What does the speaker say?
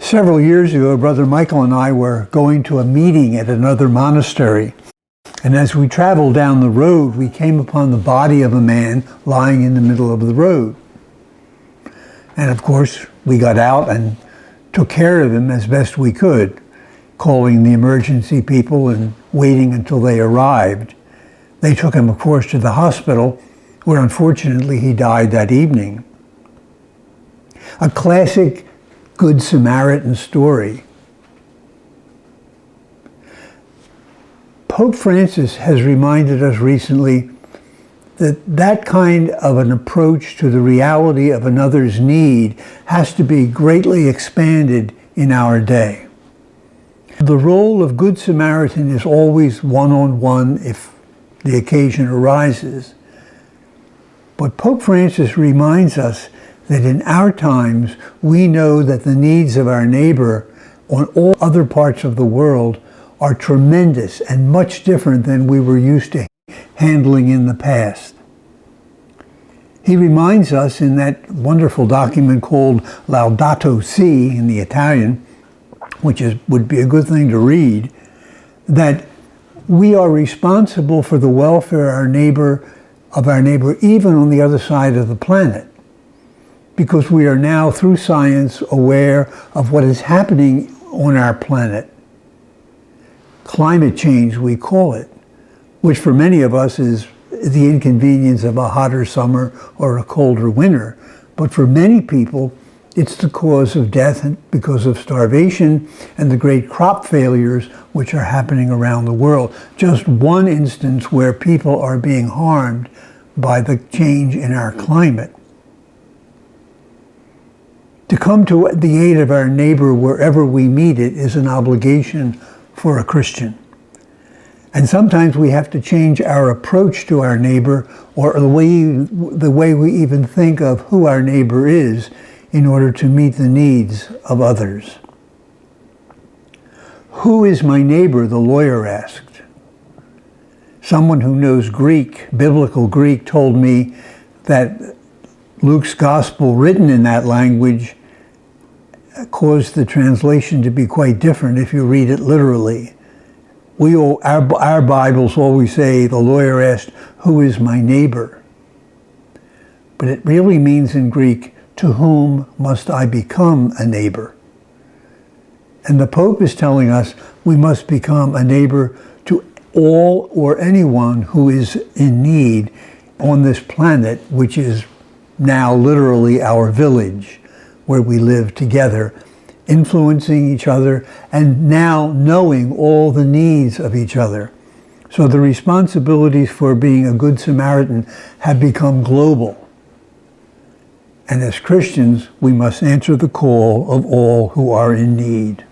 Several years ago, Brother Michael and I were going to a meeting at another monastery. And as we traveled down the road, we came upon the body of a man lying in the middle of the road. And of course, we got out and took care of him as best we could, calling the emergency people and waiting until they arrived. They took him, of course, to the hospital, where unfortunately he died that evening. A classic Good Samaritan story. Pope Francis has reminded us recently that that kind of an approach to the reality of another's need has to be greatly expanded in our day. The role of Good Samaritan is always one-on-one if the occasion arises. But Pope Francis reminds us that in our times, we know that the needs of our neighbor on all other parts of the world are tremendous and much different than we were used to handling in the past. He reminds us in that wonderful document called Laudato Si in the Italian, which would be a good thing to read, that we are responsible for the welfare of our neighbor even on the other side of the planet, because we are now, through science, aware of what is happening on our planet. Climate change, we call it, which for many of us is the inconvenience of a hotter summer or a colder winter. But for many people, it's the cause of death because of starvation and the great crop failures which are happening around the world. Just one instance where people are being harmed by the change in our climate. To come to the aid of our neighbor wherever we meet it is an obligation for a Christian. And sometimes we have to change our approach to our neighbor or the way we even think of who our neighbor is in order to meet the needs of others. Who is my neighbor, the lawyer asked. Someone who knows Greek, biblical Greek, told me that Luke's gospel, written in that language, caused the translation to be quite different if you read it literally. Our Bibles always say, the lawyer asked, who is my neighbor? But it really means in Greek, to whom must I become a neighbor? And the Pope is telling us we must become a neighbor to all or anyone who is in need on this planet, which is now literally our village, where we live together, influencing each other and now knowing all the needs of each other. So the responsibilities for being a good Samaritan have become global. And as Christians, we must answer the call of all who are in need.